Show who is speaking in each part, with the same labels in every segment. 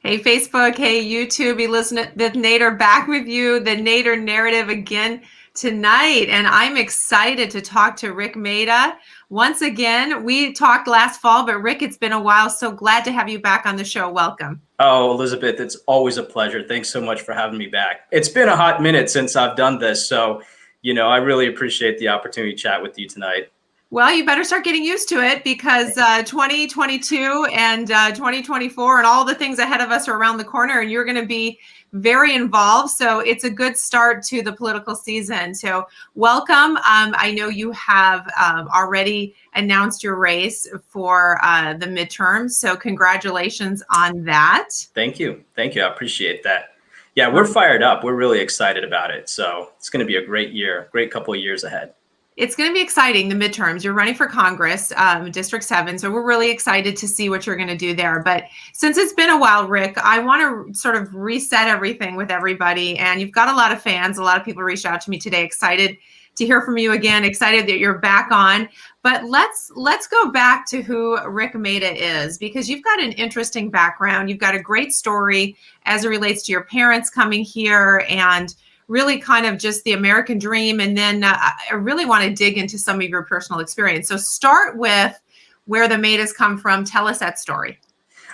Speaker 1: Hey, Facebook. Hey, YouTube. You listen to the Nader back with you, the Nader narrative again tonight. And I'm excited to talk to Rik Mehta. Once again, we talked last fall, but Rik, it's been a while. So glad to have you back on the show. Welcome.
Speaker 2: Oh, Elizabeth, it's always a pleasure. Thanks so much for having me back. It's been a hot minute since I've done this. So, I really appreciate the opportunity to chat with you tonight.
Speaker 1: Well, you better start getting used to it because 2022 and 2024 and all the things ahead of us are around the corner, and you're going to be very involved. So it's a good start to the political season. So welcome. I know you have already announced your race for the midterms. So congratulations on that.
Speaker 2: Thank you. Thank you. I appreciate that. Yeah, we're fired up. We're really excited about it. So it's going to be a great year, great couple of years ahead.
Speaker 1: It's going to be exciting, the midterms. You're running for Congress, District 7, so we're really excited to see what you're going to do there. But since it's been a while, Rik, I want to sort of reset everything with everybody. And you've got a lot of fans. A lot of people reached out to me today, excited to hear from you again, excited that you're back on. But let's go back to who Rik Mehta is, because you've got an interesting background. You've got a great story as it relates to your parents coming here and really kind of just the American dream. And then I really want to dig into some of your personal experience. So start with where the Mehtas come from. Tell us that story.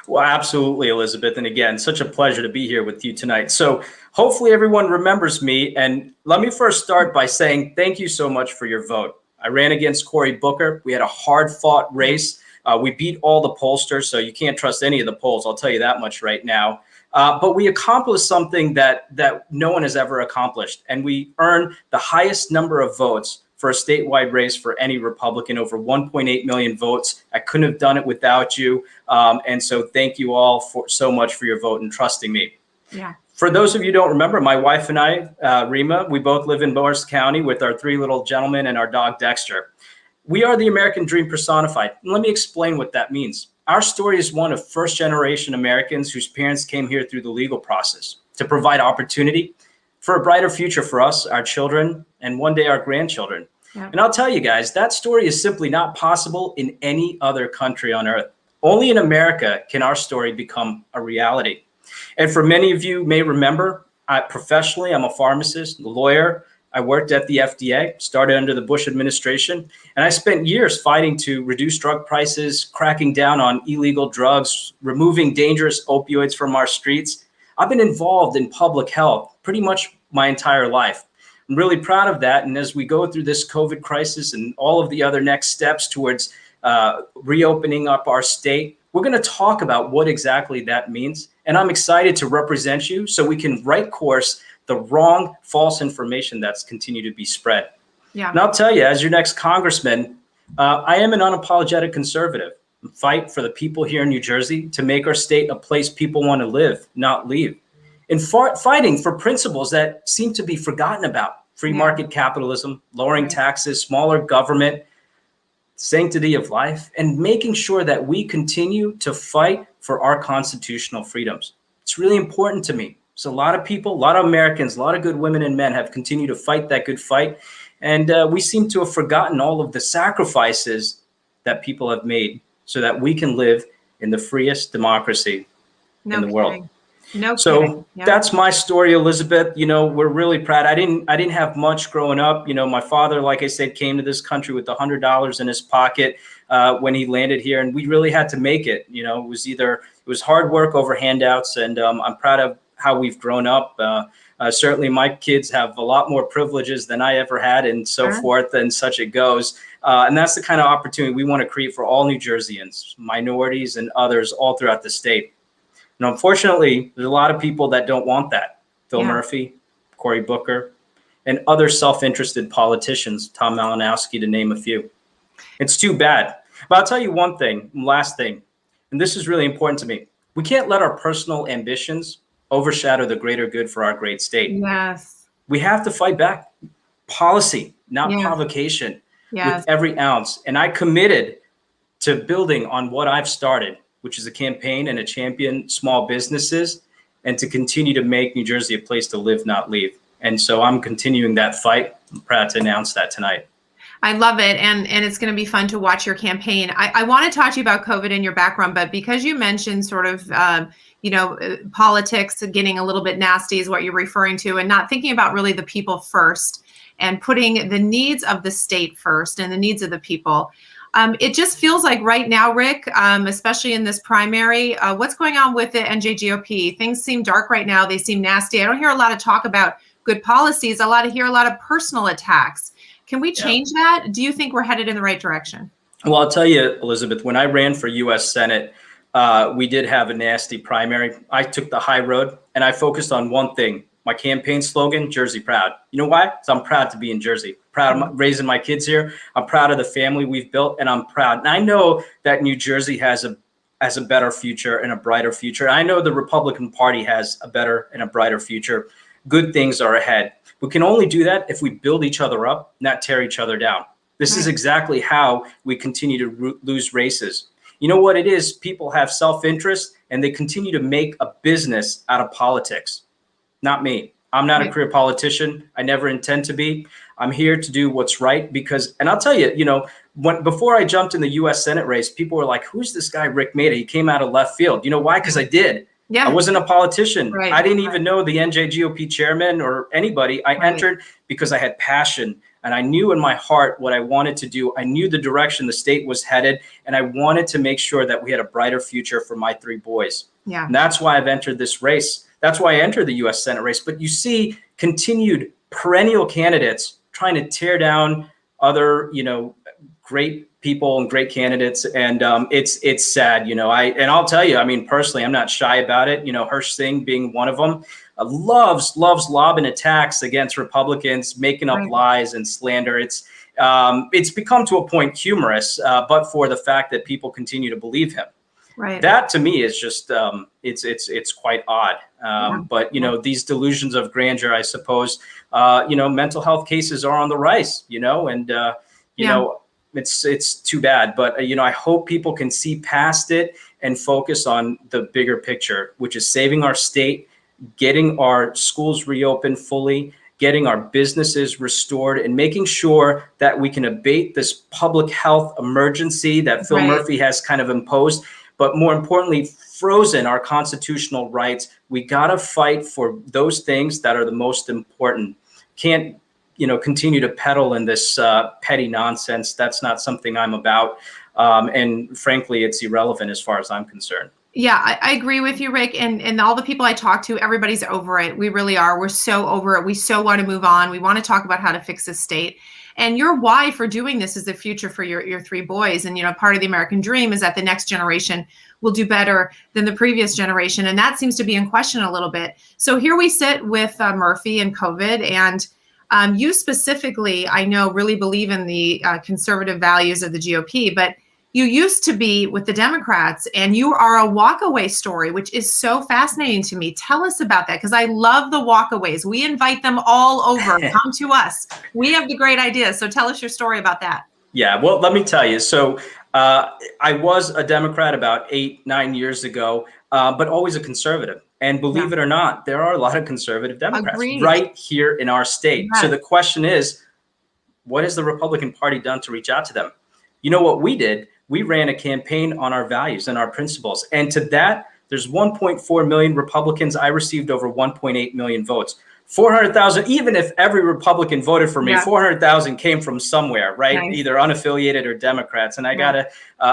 Speaker 2: Well, absolutely, Elizabeth. And again, such a pleasure to be here with you tonight. So hopefully everyone remembers me. And let me first start by saying thank you so much for your vote. I ran against Cory Booker. We had a hard-fought race. We beat all the pollsters, so you can't trust any of the polls. I'll tell you that much right now. But we accomplished something that no one has ever accomplished. And we earned the highest number of votes for a statewide race for any Republican, over 1.8 million votes. I couldn't have done it without you. And so thank you all so much for your vote and trusting me.
Speaker 1: Yeah.
Speaker 2: For those of you who don't remember, my wife and I, Rima, we both live in Morris County with our 3 little gentlemen and our dog, Dexter. We are the American dream personified. And let me explain what that means. Our story is one of first-generation Americans whose parents came here through the legal process to provide opportunity for a brighter future for us, our children, and one day our grandchildren. Yeah. And I'll tell you guys, that story is simply not possible in any other country on earth. Only in America can our story become a reality. And for many of you may remember, professionally, I'm a pharmacist, a lawyer. I worked at the FDA, started under the Bush administration, and I spent years fighting to reduce drug prices, cracking down on illegal drugs, removing dangerous opioids from our streets. I've been involved in public health pretty much my entire life. I'm really proud of that. And as we go through this COVID crisis and all of the other next steps towards reopening up our state, we're going to talk about what exactly that means. And I'm excited to represent you so we can right course the wrong, false information that's continued to be spread. Yeah. And I'll tell you, as your next congressman, I am an unapologetic conservative. I fight for the people here in New Jersey to make our state a place people want to live, not leave. And fighting for principles that seem to be forgotten about: free market capitalism, lowering taxes, smaller government, sanctity of life, and making sure that we continue to fight for our constitutional freedoms. It's really important to me. So a lot of people, a lot of Americans, a lot of good women and men have continued to fight that good fight. And we seem to have forgotten all of the sacrifices that people have made so that we can live in the freest democracy in the world. So that's my story, Elizabeth. We're really proud. I didn't have much growing up. My father, like I said, came to this country with $100 in his pocket when he landed here, and we really had to make it. It was hard work over handouts, and I'm proud of how we've grown up. Certainly my kids have a lot more privileges than I ever had, and so forth, and such it goes. And that's the kind of opportunity we want to create for all New Jerseyans, minorities and others all throughout the state. And unfortunately, there's a lot of people that don't want that. Phil Murphy, Cory Booker, and other self-interested politicians, Tom Malinowski, to name a few. It's too bad. But I'll tell you one thing, last thing, and this is really important to me. We can't let our personal ambitions overshadow the greater good for our great state.
Speaker 1: Yes.
Speaker 2: We have to fight back. Policy, not provocation, with every ounce. And I committed to building on what I've started, which is a campaign and a champion small businesses, and to continue to make New Jersey a place to live, not leave. And so I'm continuing that fight. I'm proud to announce that tonight.
Speaker 1: I love it. And it's going to be fun to watch your campaign. I want to talk to you about COVID and your background, but because you mentioned sort of, politics getting a little bit nasty is what you're referring to, and not thinking about really the people first and putting the needs of the state first and the needs of the people. It just feels like right now, Rik, especially in this primary, what's going on with the NJGOP? Things seem dark right now. They seem nasty. I don't hear a lot of talk about good policies. Hear a lot of personal attacks. Can we change that? Do you think we're headed in the right direction?
Speaker 2: Well, I'll tell you, Elizabeth, when I ran for U.S. Senate, we did have a nasty primary. I took the high road and I focused on one thing. My campaign slogan, Jersey Proud. You know why? Because I'm proud to be in Jersey. Proud of raising my kids here. I'm proud of the family we've built, and I'm proud. And I know that New Jersey has a better future and a brighter future. I know the Republican Party has a better and a brighter future. Good things are ahead. We can only do that if we build each other up, not tear each other down. This is exactly how we continue to lose races. You know what it is? People have self-interest and they continue to make a business out of politics. Not me. I'm not a career politician. I never intend to be. I'm here to do what's right because, and I'll tell you, before I jumped in the U.S. Senate race, people were like, who's this guy, Rik Mehta? He came out of left field. You know why? Because I did. Yeah. I wasn't a politician. Right. I didn't even know the NJGOP chairman or anybody. I entered because I had passion and I knew in my heart what I wanted to do. I knew the direction the state was headed, and I wanted to make sure that we had a brighter future for my three boys. Yeah. And that's why I've entered this race. That's why I entered the U.S. Senate race. But you see continued perennial candidates trying to tear down other, great people and great candidates. And it's sad, and I'll tell you, I mean, personally, I'm not shy about it. Hirsch Singh being one of them, loves lobbing attacks against Republicans, making up lies and slander. It's become to a point humorous, but for the fact that people continue to believe him. Right. That to me is just it's quite odd. But these delusions of grandeur, I suppose, mental health cases are on the rise, and it's too bad. But I hope people can see past it and focus on the bigger picture, which is saving our state, getting our schools reopened fully, getting our businesses restored, and making sure that we can abate this public health emergency that Phil Murphy has kind of imposed. But more importantly, frozen our constitutional rights. We got to fight for those things that are the most important. Can't, continue to peddle in this petty nonsense. That's not something I'm about. And frankly, it's irrelevant as far as I'm concerned. Yeah, I agree with you, Rik. And all the people I talk to, everybody's over it. We really are. We're so over it. We so want to move on. We want to talk about how to fix this state. And your why for doing this is the future for your three boys. And, part of the American dream is that the next generation will do better than the previous generation. And that seems to be in question a little bit. So here we sit with Murphy and COVID. And you specifically, I know, really believe in the conservative values of the GOP. But you used to be with the Democrats, and you are a walkaway story, which is so fascinating to me. Tell us about that, because I love the walkaways. We invite them all over. Come to us. We have the great ideas. So tell us your story about that. Yeah, well, let me tell you. So I was a Democrat about 8-9 years ago, but always a conservative. And believe it or not, there are a lot of conservative Democrats right here in our state. Yes. So the question is, what has the Republican Party done to reach out to them? You know what we did? We ran a campaign on our values and our principles. And to that, there's 1.4 million Republicans. I received over 1.8 million votes. 400,000, even if every Republican voted for me, 400,000 came from somewhere, right? Nice. Either unaffiliated or Democrats. And I got to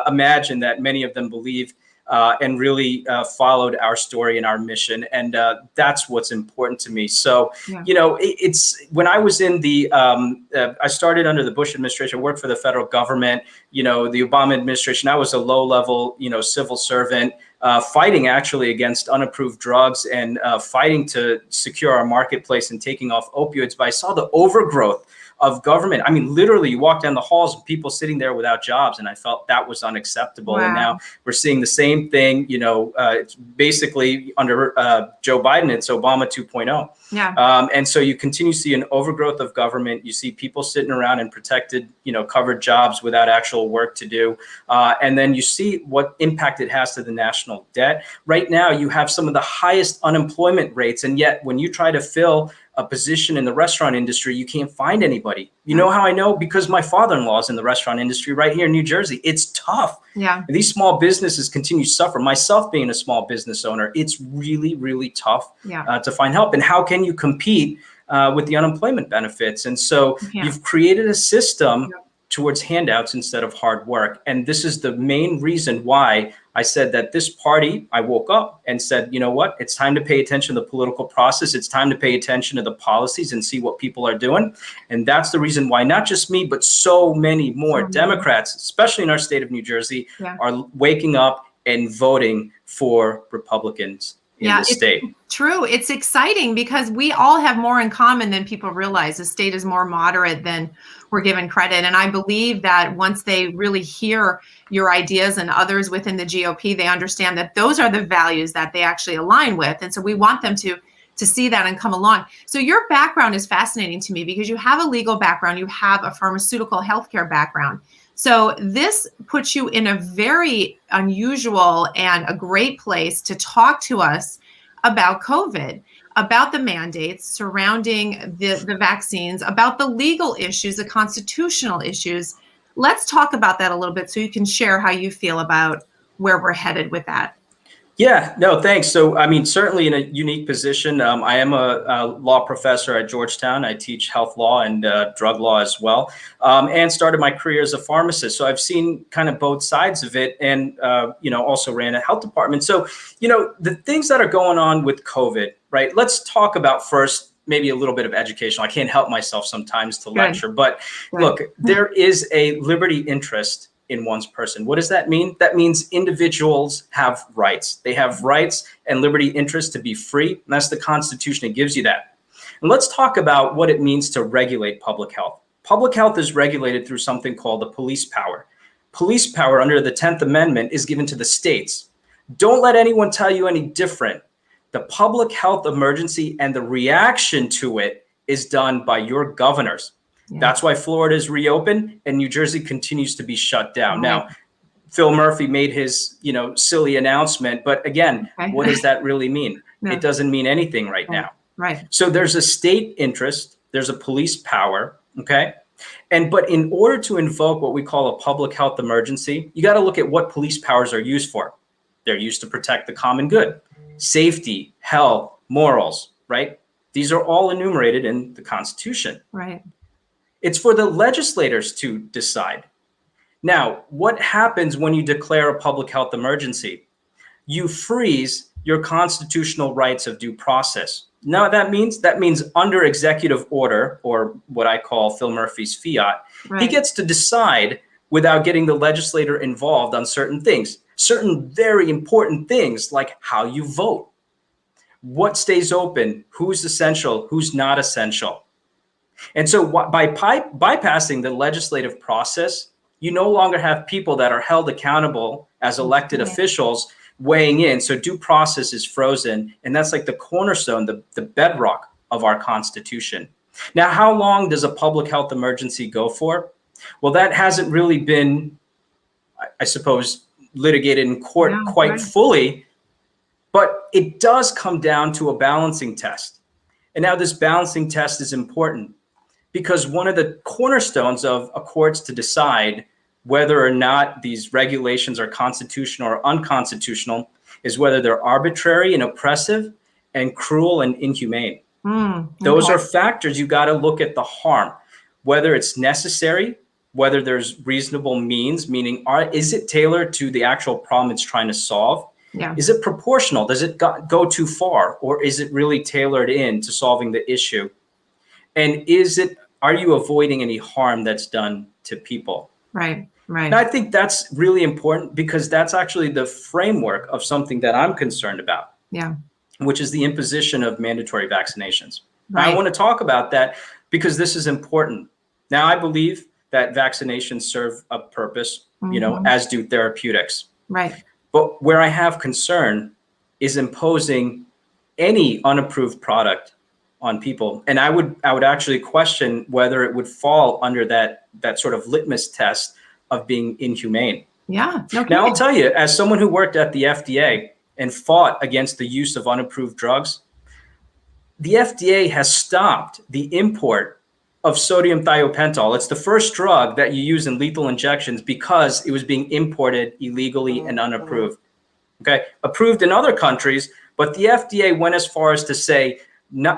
Speaker 2: imagine that many of them believe and really followed our story and our mission. And that's what's important to me. So, it's when I was in the, I started under the Bush administration, worked for the federal government, the Obama administration. I was a low level, civil servant, fighting actually against unapproved drugs and fighting to secure our marketplace and taking off opioids. But I saw the overgrowth of government. I mean, literally, you walk down the halls and people sitting there without jobs, and I felt that was unacceptable. Wow. And now we're seeing the same thing. It's basically under Joe Biden, it's Obama 2.0. Yeah. And so you continue to see an overgrowth of government. You see people sitting around in protected, covered jobs without actual work to do. And then you see what impact it has to the national debt. Right now, you have some of the highest unemployment rates, and yet when you try to fill a position in the restaurant industry, you can't find anybody. You know how I know? Because my father-in-law is in the restaurant industry right here in New Jersey. It's tough.
Speaker 1: Yeah.
Speaker 2: And these small businesses continue to suffer. Myself being a small business owner, it's really, really tough to find help. And how can you compete with the unemployment benefits? And so you've created a system towards handouts instead of hard work. And this is the main reason why I said that this party, I woke up and said, you know what, it's time to pay attention to the political process. It's time to pay attention to the policies and see what people are doing. And that's the reason why not just me, but so many more Democrats, especially in our state of New Jersey, are waking up and voting for Republicans in the state.
Speaker 1: True. It's exciting because we all have more in common than people realize. The state is more moderate than we're given credit. And I believe that once they really hear your ideas and others within the GOP, they understand that those are the values that they actually align with. And so we want them to see that and come along. So your background is fascinating to me because you have a legal background, you have a pharmaceutical healthcare background. So this puts you in a very unusual and a great place to talk to us about COVID, about the mandates surrounding the vaccines, about the legal issues, the constitutional issues. Let's talk about that a little bit so you can share how you feel about where we're headed with that.
Speaker 2: Yeah, no, thanks. So, I mean, certainly in a unique position. I am a law professor at Georgetown. I teach health law and drug law as well, and started my career as a pharmacist. So I've seen kind of both sides of it, and, also ran a health department. So, the things that are going on with COVID, right? Let's talk about first maybe a little bit of educational. I can't help myself sometimes to lecture, but look, there is a liberty interest in one's person. What does that mean? That means individuals have rights. They have rights and liberty interest to be free. And that's the Constitution. It gives you that. And let's talk about what it means to regulate public health. Public health is regulated through something called the police power. Police power under the 10th Amendment is given to the states. Don't let anyone tell you any different. The public health emergency and the reaction to it is done by your governors. That's why Florida is reopened and New Jersey continues to be shut down. Now, Phil Murphy made his, silly announcement, but again, what does that really mean? It doesn't mean anything right now. So there's a state interest, there's a police power, okay? But in order to invoke what we call a public health emergency, you got to look at what police powers are used for. They're used to protect the common good, safety, health, morals, right? These are all enumerated in the Constitution. It's for the legislators to decide. Now, what happens when you declare a public health emergency? You freeze your constitutional rights of due process. Now, that means under executive order, or what I call Phil Murphy's fiat, he gets to decide without getting the legislator involved on certain things, certain very important things like how you vote, what stays open, who's essential, who's not essential. And so by bypassing the legislative process, you no longer have people that are held accountable as elected officials weighing in. So due process is frozen. And that's like the cornerstone, the bedrock of our Constitution. Now, how long does a public health emergency go for? Well, that hasn't really been, I suppose, litigated in court quite fully, but it does come down to a balancing test. And now this balancing test is important, because one of the cornerstones of a court's to decide whether or not these regulations are constitutional or unconstitutional is whether they're arbitrary and oppressive and cruel and inhumane. Those are factors. You got to look at the harm, whether it's necessary, whether there's reasonable means, meaning is it tailored to the actual problem it's trying to solve? Is it proportional? Does it go too far? Or is it really tailored in to solving the issue? And are you avoiding any harm that's done to people?
Speaker 1: Right.
Speaker 2: And I think that's really important, because that's actually the framework of something that I'm concerned about, which is the imposition of mandatory vaccinations. I want to talk about that because this is important. Now, I believe that vaccinations serve a purpose, as do therapeutics. But where I have concern is imposing any unapproved product on people. And I would actually question whether it would fall under that sort of litmus test of being inhumane. Now, I'll tell you, as someone who worked at the FDA and fought against the use of unapproved drugs, the FDA has stopped the import of sodium thiopental. It's the first drug that you use in lethal injections because it was being imported illegally and unapproved. Okay, approved in other countries, but the FDA went as far as to say,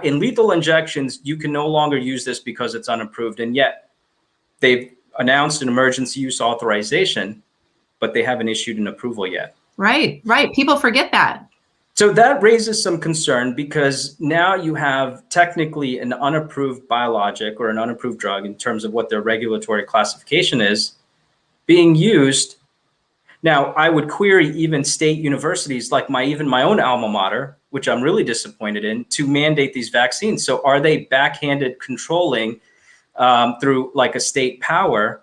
Speaker 2: in lethal injections, you can no longer use this because it's unapproved. And yet they've announced an emergency use authorization, but they haven't issued an approval yet.
Speaker 1: Right, right. People forget that.
Speaker 2: So that raises some concern because now you have technically an unapproved biologic or an unapproved drug in terms of what their regulatory classification is being used. Now, I would query even state universities like even my own alma mater, which I'm really disappointed in, to mandate these vaccines. So are they backhanded controlling through like a state power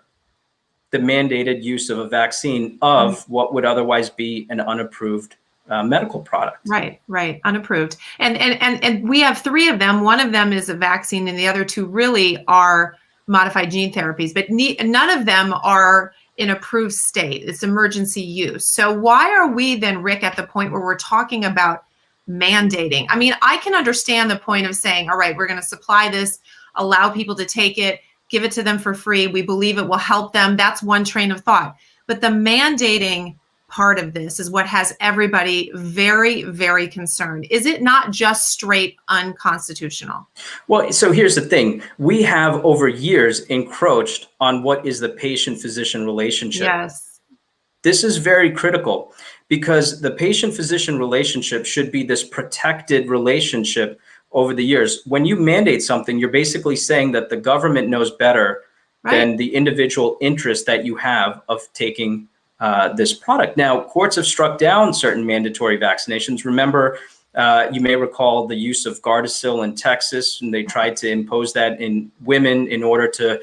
Speaker 2: the mandated use of a vaccine of what would otherwise be an unapproved medical product?
Speaker 1: Right, right, unapproved. And we have 3 of them. One of them is a vaccine, and the other 2 really are modified gene therapies. But none of them are in approved state. It's emergency use. So why are we then, Rik, at the point where we're talking about mandating? I mean, I can understand the point of saying, all right, we're going to supply this, allow people to take it, give it to them for free. We believe it will help them. That's one train of thought. But the mandating part of this is what has everybody very, very concerned. Is it not just straight unconstitutional?
Speaker 2: Well, so here's the thing. We have over years encroached on what is the patient-physician relationship.
Speaker 1: Yes.
Speaker 2: This is very critical because the patient-physician relationship should be this protected relationship over the years. When you mandate something, you're basically saying that the government knows better than the individual interest that you have of taking this product. Now, courts have struck down certain mandatory vaccinations. Remember, you may recall the use of Gardasil in Texas, and they tried to impose that in women in order to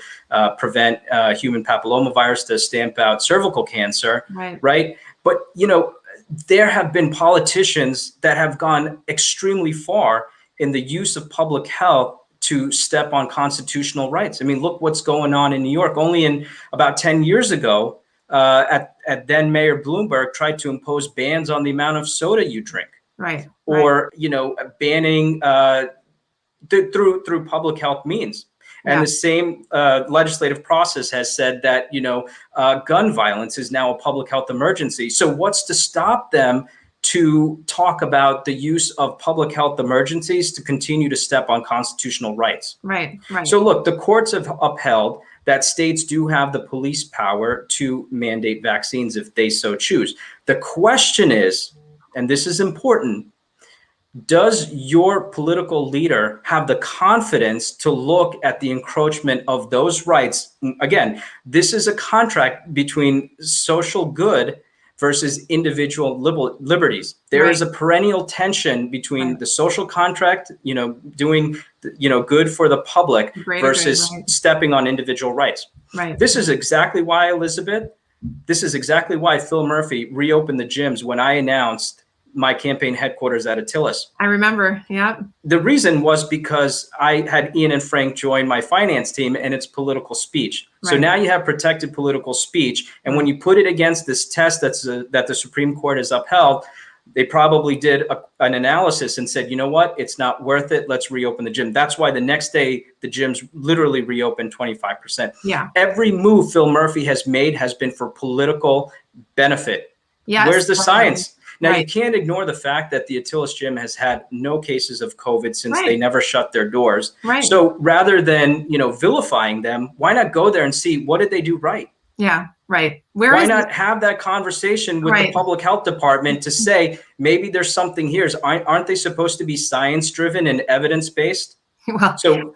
Speaker 2: prevent human papillomavirus, to stamp out cervical cancer, right? But, you know, there have been politicians that have gone extremely far in the use of public health to step on constitutional rights. I mean, look what's going on in New York. Only in about 10 years ago, at then Mayor Bloomberg tried to impose bans on the amount of soda you drink, or you know, banning through public health means. And the same legislative process has said that, you know, gun violence is now a public health emergency. So what's to stop them to talk about the use of public health emergencies to continue to step on constitutional rights?
Speaker 1: Right.
Speaker 2: So look, the courts have upheld that states do have the police power to mandate vaccines if they so choose. The question is, and this is important, does your political leader have the confidence to look at the encroachment of those rights? Again, this is a contract between social good versus individual liberties. There is a perennial tension between the social contract, you know, doing, you know, good for the public versus stepping on individual rights. This is exactly why, Elizabeth, this is exactly why Phil Murphy reopened the gyms when I announced my campaign headquarters at Attilas.
Speaker 1: I remember,
Speaker 2: The reason was because I had Ian and Frank join my finance team, and it's political speech. So now you have protected political speech. And when you put it against this test that the Supreme Court has upheld, they probably did an analysis and said, you know what, it's not worth it. Let's reopen the gym. That's why the next day, the gyms literally reopened 25%. Every move Phil Murphy has made has been for political benefit. Where's the science? Now, you can't ignore the fact that the Attilas gym has had no cases of COVID since they never shut their doors. So rather than, you know, vilifying them, why not go there and see what did they do right? Why not have that conversation with the public health department to say, maybe there's something here. Aren't they supposed to be science-driven and evidence-based?
Speaker 1: Well,
Speaker 2: so you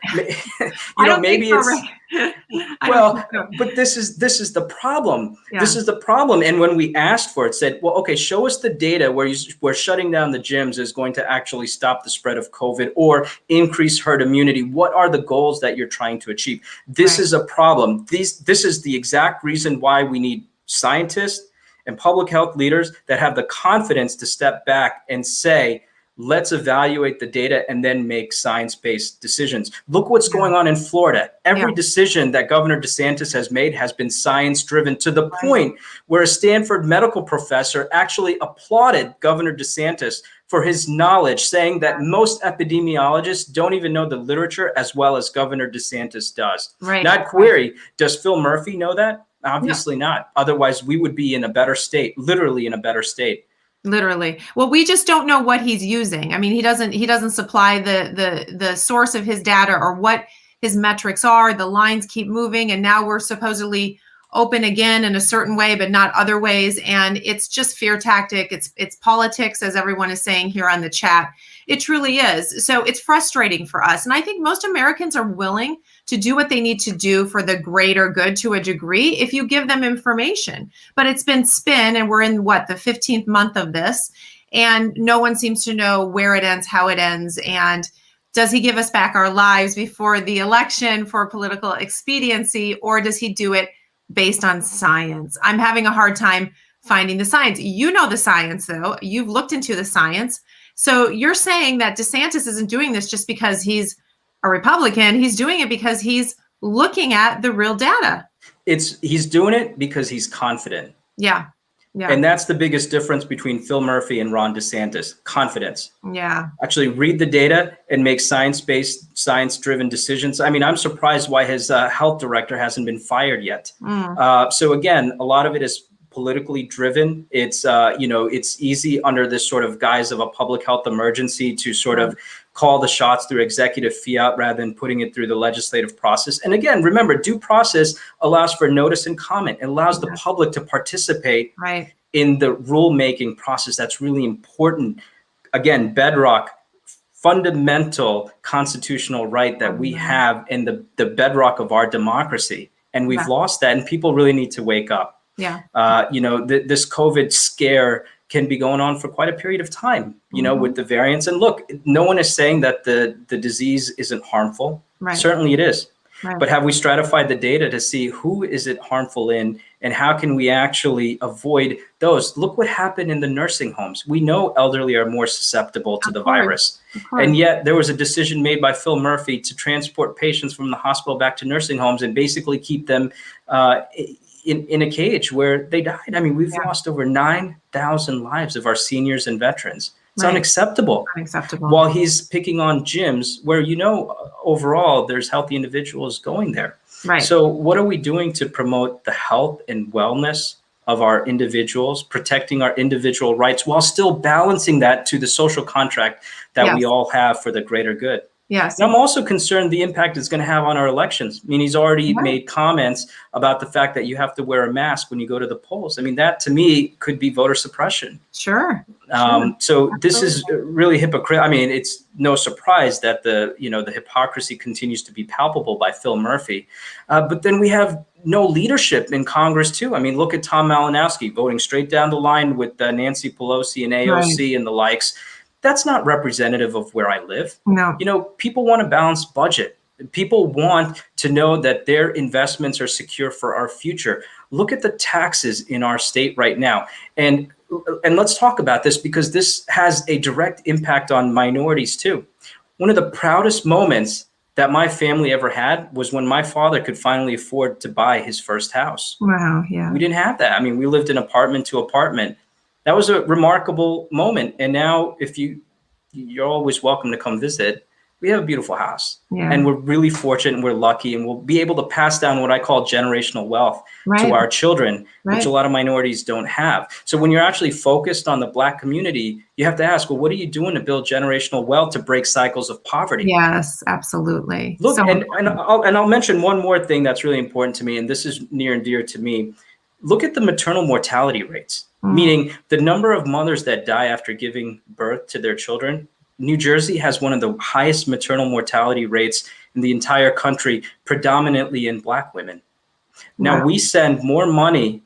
Speaker 2: know, maybe it's well, but this is the problem. This is the problem. And when we asked for it, said, well, okay, show us the data where shutting down the gyms is going to actually stop the spread of COVID or increase herd immunity. What are the goals that you're trying to achieve? This is a problem. This is the exact reason why we need scientists and public health leaders that have the confidence to step back and say, Let's evaluate the data and then make science-based decisions. Look what's going on in Florida. Every decision that Governor DeSantis has made has been science-driven, to the point where a Stanford medical professor actually applauded Governor DeSantis for his knowledge, saying that most epidemiologists don't even know the literature as well as Governor DeSantis does. Not query, does Phil Murphy know that? Obviously not. Otherwise, we would be in a better state, literally in a better state.
Speaker 1: Literally. Well, we just don't know what he's using. I mean, he doesn't supply the source of his data or what his metrics are. The lines keep moving, and now we're supposedly open again in a certain way, but not other ways. And it's just fear tactic. It's politics, as everyone is saying here on the chat. It truly is. So it's frustrating for us. And I think most Americans are willing to do what they need to do for the greater good to a degree if you give them information. But it's been spin, and we're in what, the 15th month of this, and no one seems to know where it ends, how it ends, and does he give us back our lives before the election for political expediency, or does he do it based on science? I'm having a hard time finding the science. You know the science, though. You've looked into the science. So you're saying that DeSantis isn't doing this just because he's a Republican. He's doing it because he's looking at the real data.
Speaker 2: He's doing it because he's confident.
Speaker 1: Yeah. Yeah.
Speaker 2: And that's the biggest difference between Phil Murphy and Ron DeSantis: confidence.
Speaker 1: Yeah. Actually
Speaker 2: read the data and make science-based, science-driven decisions. I mean, I'm surprised why his health director hasn't been fired yet. So again, a lot of it is politically driven. It's, it's easy under this sort of guise of a public health emergency to sort of call the shots through executive fiat rather than putting it through the legislative process. And again, remember, due process allows for notice and comment. It allows the public to participate in the rulemaking process. That's really important. Again, bedrock, fundamental constitutional right that we have, and the bedrock of our democracy. And we've lost that, and people really need to wake up.
Speaker 1: Yeah.
Speaker 2: This COVID scare can be going on for quite a period of time, with the variants. And look, no one is saying that the disease isn't harmful. Certainly it is. But have we stratified the data to see who is it harmful in, and how can we actually avoid those? Look what happened in the nursing homes. We know elderly are more susceptible to the virus. And yet there was a decision made by Phil Murphy to transport patients from the hospital back to nursing homes and basically keep them in a cage where they died. I mean, we've lost over 9,000 lives of our seniors and veterans. It's unacceptable. Unacceptable. While he's picking on gyms where, overall there's healthy individuals going there. So what are we doing to promote the health and wellness of our individuals, protecting our individual rights while still balancing that to the social contract that we all have for the greater good? Yes. And I'm also concerned the impact it's going to have on our elections. I mean, he's already made comments about the fact that you have to wear a mask when you go to the polls. I mean, that to me could be voter suppression. Sure. So this is really hypocritical. I mean, it's no surprise that the hypocrisy continues to be palpable by Phil Murphy. But then we have no leadership in Congress too. I mean, look at Tom Malinowski voting straight down the line with Nancy Pelosi and AOC and the likes. That's not representative of where I live. No. People want a balanced budget. People want to know that their investments are secure for our future. Look at the taxes in our state right now. And let's talk about this, because this has a direct impact on minorities too. One of the proudest moments that my family ever had was when my father could finally afford to buy his first house. Wow, yeah. We didn't have that. I mean, we lived in apartment to apartment. That was a remarkable moment. And now if you're always welcome to come visit. We have a beautiful house, and we're really fortunate, and we're lucky, and we'll be able to pass down what I call generational wealth to our children, which a lot of minorities don't have. So when you're actually focused on the Black community, you have to ask, well, what are you doing to build generational wealth to break cycles of poverty? Yes, absolutely. Look, and I'll mention one more thing that's really important to me, and this is near and dear to me. Look at the maternal mortality rates, meaning the number of mothers that die after giving birth to their children. New Jersey has one of the highest maternal mortality rates in the entire country, predominantly in Black women. Now, we send more money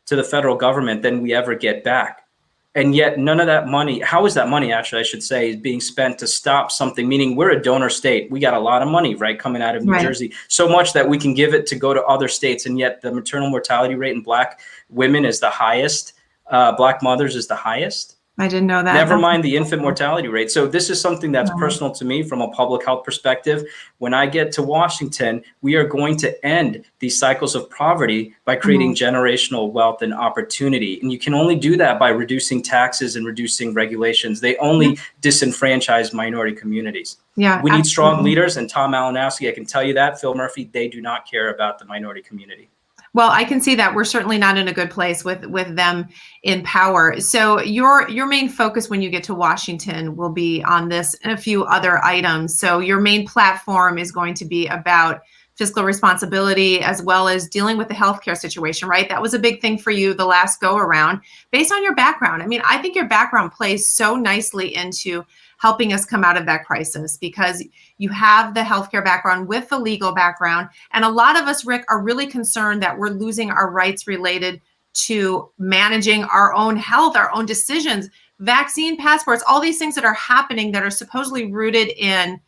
Speaker 2: to the federal government than we ever get back. And yet none of that money, how is that money, actually, I should say, is being spent to stop something, meaning we're a donor state. We got a lot of money, coming out of New Jersey, so much that we can give it to go to other states. And yet the maternal mortality rate in Black women is the highest. Black mothers is the highest.
Speaker 1: I didn't know that.
Speaker 2: Never mind the infant mortality rate. So this is something that's personal to me from a public health perspective. When I get to Washington, we are going to end these cycles of poverty by creating generational wealth and opportunity. And you can only do that by reducing taxes and reducing regulations. They only disenfranchise minority communities.
Speaker 1: Yeah,
Speaker 2: we need
Speaker 1: absolutely.
Speaker 2: strong leaders, and Tom Malinowski, I can tell you that, Phil Murphy, they do not care about the minority community.
Speaker 1: Well, I can see that we're certainly not in a good place with them in power. So your main focus when you get to Washington will be on this and a few other items. So your main platform is going to be about fiscal responsibility as well as dealing with the healthcare situation, right? That was a big thing for you the last go around. Based on your background, I mean, I think your background plays so nicely into helping us come out of that crisis because you have the healthcare background with the legal background. And a lot of us, Rik, are really concerned that we're losing our rights related to managing our own health, our own decisions, vaccine passports, all these things that are happening that are supposedly rooted in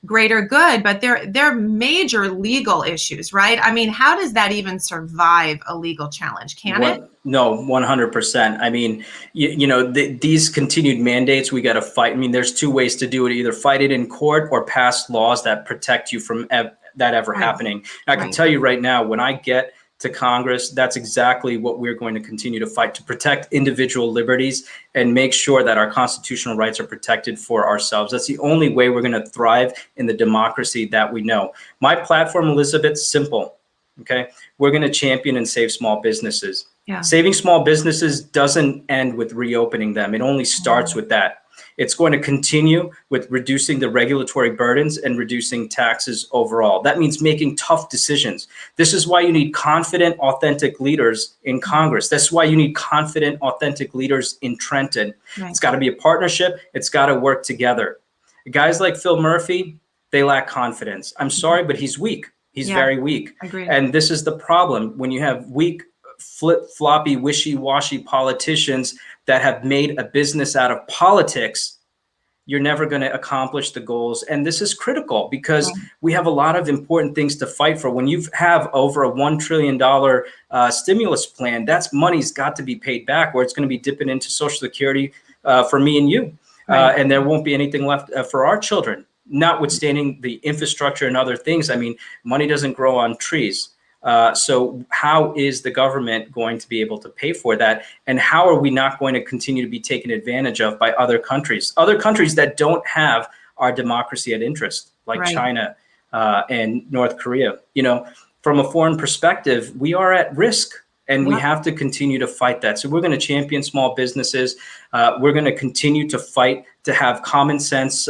Speaker 1: greater good, but they're major legal issues, right? I mean, how does that even survive a legal challenge? Can it?
Speaker 2: No, 100%. I mean, these continued mandates, we got to fight. I mean, there's two ways to do it: either fight it in court or pass laws that protect you from that ever happening. And I can tell you right now, when I get to Congress, that's exactly what we're going to continue to fight, to protect individual liberties and make sure that our constitutional rights are protected for ourselves. That's the only way we're going to thrive in the democracy that we know. My platform, Elizabeth, simple. Okay, we're going to champion and save small businesses. Yeah. Saving small businesses doesn't end with reopening them. It only starts with that. It's going to continue with reducing the regulatory burdens and reducing taxes overall. That means making tough decisions. This is why you need confident, authentic leaders in Congress. That's why you need confident, authentic leaders in Trenton. Right. It's got to be a partnership. It's got to work together. Guys like Phil Murphy, they lack confidence. I'm sorry, but he's weak. He's very weak. Agreed. And this is the problem when you have weak, flip-floppy, wishy-washy politicians that have made a business out of politics. You're never going to accomplish the goals. And this is critical because we have a lot of important things to fight for. When you have over a $1 trillion stimulus plan, that's money's got to be paid back, or it's going to be dipping into Social Security for me and you. And there won't be anything left for our children, notwithstanding the infrastructure and other things. I mean, money doesn't grow on trees. So how is the government going to be able to pay for that? And how are we not going to continue to be taken advantage of by other countries that don't have our democracy at interest, like China and North Korea? You know, from a foreign perspective, we are at risk. And we have to continue to fight that. So we're going to champion small businesses. We're going to continue to fight to have common sense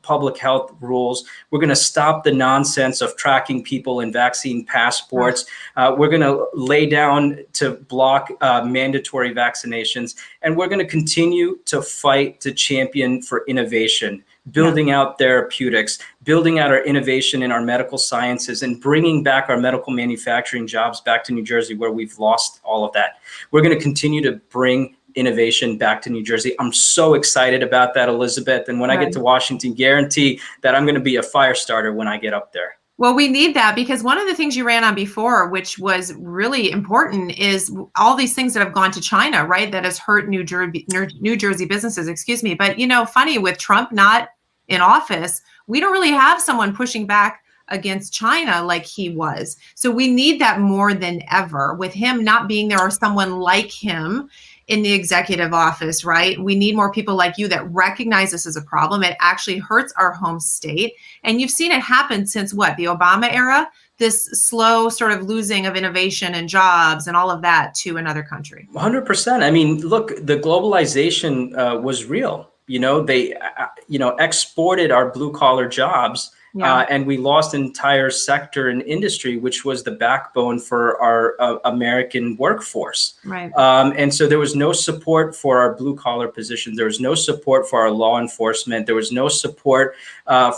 Speaker 2: public health rules. We're going to stop the nonsense of tracking people in vaccine passports. We're going to lay down to block mandatory vaccinations. And we're going to continue to fight to champion for innovation, building out therapeutics, building out our innovation in our medical sciences, and bringing back our medical manufacturing jobs back to New Jersey, where we've lost all of that. We're going to continue to bring innovation back to New Jersey. I'm so excited about that, Elizabeth. And when I get to Washington, guarantee that I'm going to be a fire starter when I get up there.
Speaker 1: Well, we need that because one of the things you ran on before, which was really important, is all these things that have gone to China, right? That has hurt New Jersey businesses, excuse me. But, you know, funny, with Trump not in office, we don't really have someone pushing back against China like he was. So we need that more than ever. With him not being there or someone like him in the executive office, right? We need more people like you that recognize this as a problem. It actually hurts our home state. And you've seen it happen since what, the Obama era? This slow sort of losing of innovation and jobs and all of that to another country.
Speaker 2: 100%. I mean, look, the globalization was real. You know, they, exported our blue collar jobs. And we lost an entire sector and industry, which was the backbone for our American workforce. Right. And so there was no support for our blue collar positions. There was no support for our law enforcement. There was no support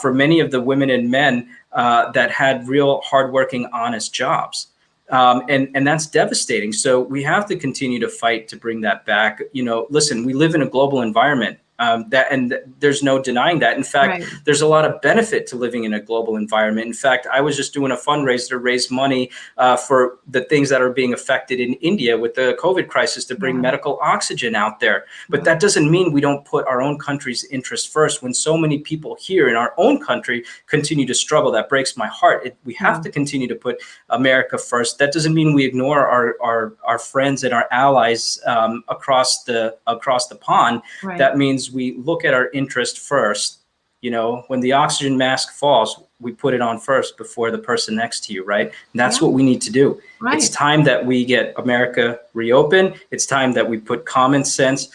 Speaker 2: for many of the women and men that had real hardworking, honest jobs. And that's devastating. So we have to continue to fight to bring that back. You know, listen, we live in a global environment. There's no denying that. In fact,
Speaker 1: Right.
Speaker 2: there's a lot of benefit to living in a global environment. In fact, I was just doing a fundraiser to raise money for the things that are being affected in India with the COVID crisis to bring medical oxygen out there. But that doesn't mean we don't put our own country's interests first when so many people here in our own country continue to struggle. That breaks my heart. We have to continue to put America first. That doesn't mean we ignore our friends and our allies across the pond.
Speaker 1: Right.
Speaker 2: That means we look at our interest first. You know, when the oxygen mask falls, we put it on first before the person next to you, right? And that's what we need to do.
Speaker 1: Right.
Speaker 2: It's time that we get America reopened. It's time that we put common sense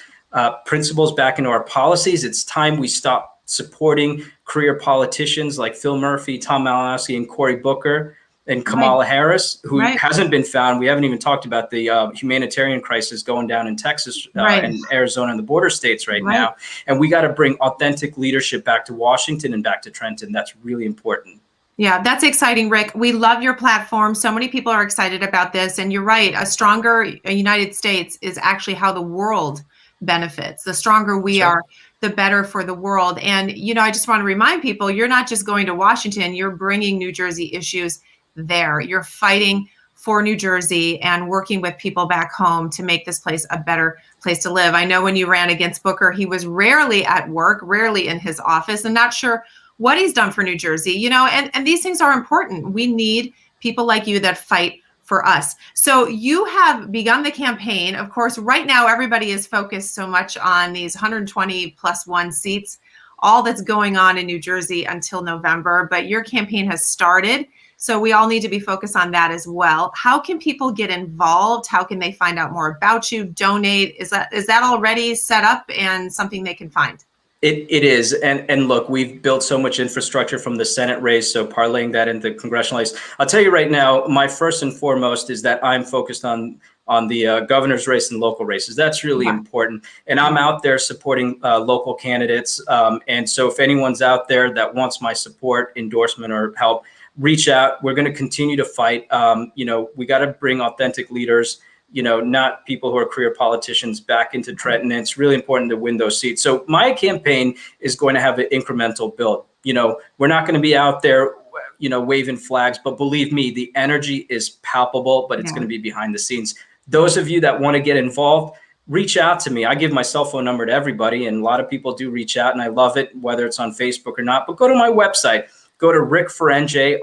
Speaker 2: principles back into our policies. It's time we stop supporting career politicians like Phil Murphy, Tom Malinowski, and Cory Booker, and Kamala Harris, who hasn't been found. We haven't even talked about the humanitarian crisis going down in Texas and Arizona and the border states right now. And we got to bring authentic leadership back to Washington and back to Trenton. That's really important.
Speaker 1: Yeah, that's exciting, Rik. We love your platform. So many people are excited about this. And you're right, a stronger United States is actually how the world benefits. The stronger we are, the better for the world. And, you know, I just want to remind people, you're not just going to Washington, you're bringing New Jersey issues there. You're fighting for New Jersey and working with people back home to make this place a better place to live. I know when you ran against Booker, he was rarely at work, rarely in his office, and not sure what he's done for New Jersey, you know, and these things are important. We need people like you that fight for us. So you have begun the campaign. Of course, right now, everybody is focused so much on these 120+1 seats, all that's going on in New Jersey until November, but your campaign has started. So we all need to be focused on that as well. How can people get involved? How can they find out more about you, donate? Is that already set up and something they can find?
Speaker 2: It is. And look, we've built so much infrastructure from the Senate race, so parlaying that into congressional race. I'll tell you right now, my first and foremost is that I'm focused on the governor's race and local races. That's really important. And I'm out there supporting local candidates. And so if anyone's out there that wants my support, endorsement, or help, reach out. We're going to continue to fight. You know, we got to bring authentic leaders, you know, not people who are career politicians, back into Trenton. And it's really important to win those seats. So my campaign is going to have an incremental build. You know, we're not going to be out there, you know, waving flags, but believe me, the energy is palpable, but it's going to be behind the scenes. Those of you that want to get involved, reach out to me. I give my cell phone number to everybody, and a lot of people do reach out, and I love it, whether it's on Facebook or not. But go to my website. Go to RikForNJ,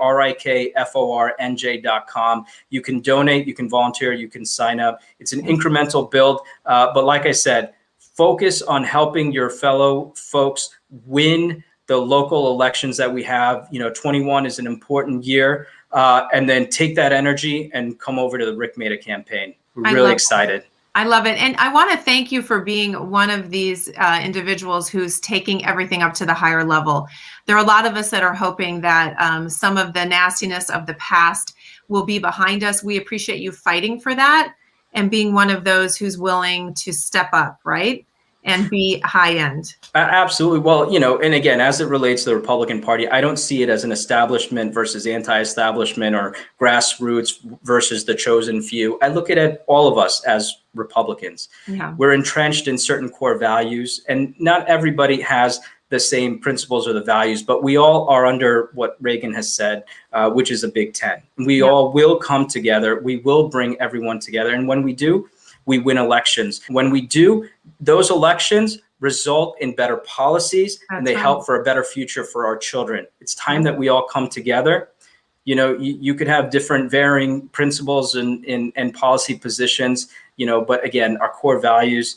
Speaker 2: RIKFORNJ.com. You can donate, you can volunteer, you can sign up. It's an incremental build. But like I said, focus on helping your fellow folks win the local elections that we have. You know, 21 is an important year. And then take that energy and come over to the Rik Mehta campaign. We're really excited.
Speaker 1: I love it. And I want to thank you for being one of these individuals who's taking everything up to the higher level. There are a lot of us that are hoping that some of the nastiness of the past will be behind us. We appreciate you fighting for that and being one of those who's willing to step up, right? And be high end.
Speaker 2: Absolutely. Well, you know, and again, as it relates to the Republican Party, I don't see it as an establishment versus anti-establishment or grassroots versus the chosen few. I look at it, all of us as Republicans. We're entrenched in certain core values, and not everybody has the same principles or the values, but we all are under what Reagan has said, which is a Big Ten. We all will come together. We will bring everyone together. And when we do, we win elections. When we do, those elections result in better policies, and they help for a better future for our children. It's time that we all come together. You know, you could have different varying principles and policy positions, you know, but again, our core values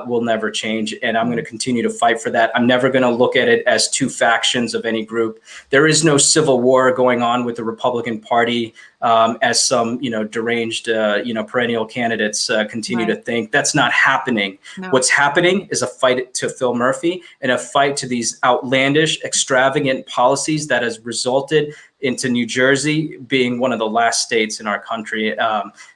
Speaker 2: will never change. And I'm going to continue to fight for that. I'm never going to look at it as two factions of any group. There is no civil war going on with the Republican Party, as some, you know, deranged, you know, perennial candidates continue to think. That's not happening. What's happening is a fight to Phil Murphy and a fight to these outlandish, extravagant policies that has resulted into New Jersey being one of the last states in our country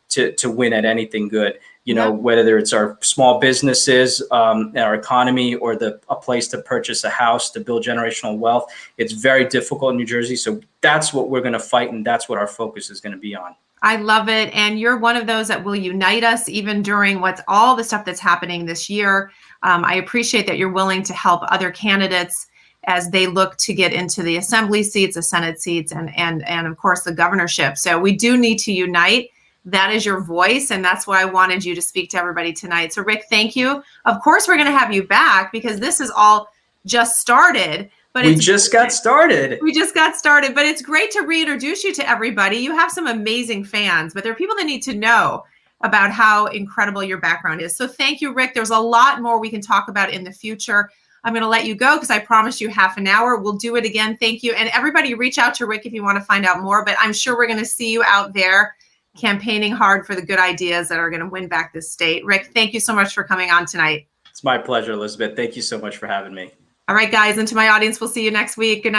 Speaker 2: to win at anything good. You know, whether it's our small businesses, our economy, or a place to purchase a house, to build generational wealth. It's very difficult in New Jersey. So that's what we're going to fight, and that's what our focus is going to be on.
Speaker 1: I love it. And you're one of those that will unite us even during all the stuff that's happening this year. I appreciate that you're willing to help other candidates as they look to get into the assembly seats, the Senate seats, and of course the governorship. So we do need to unite. That is your voice, and that's why I wanted you to speak to everybody tonight. So Rik, thank you. Of course, we're going to have you back because this is all just started. But
Speaker 2: we just got started.
Speaker 1: We just got started, but it's great to reintroduce you to everybody. You have some amazing fans, but there are people that need to know about how incredible your background is. So thank you, Rik. There's a lot more we can talk about in the future. I'm going to let you go because I promised you half an hour. We'll do it again. Thank you. And everybody reach out to Rik if you want to find out more, but I'm sure we're going to see you out there campaigning hard for the good ideas that are going to win back this state. Rik, thank you so much for coming on tonight.
Speaker 2: It's my pleasure, Elizabeth. Thank you so much for having me.
Speaker 1: All right, guys, and to my audience, we'll see you next week. Good night.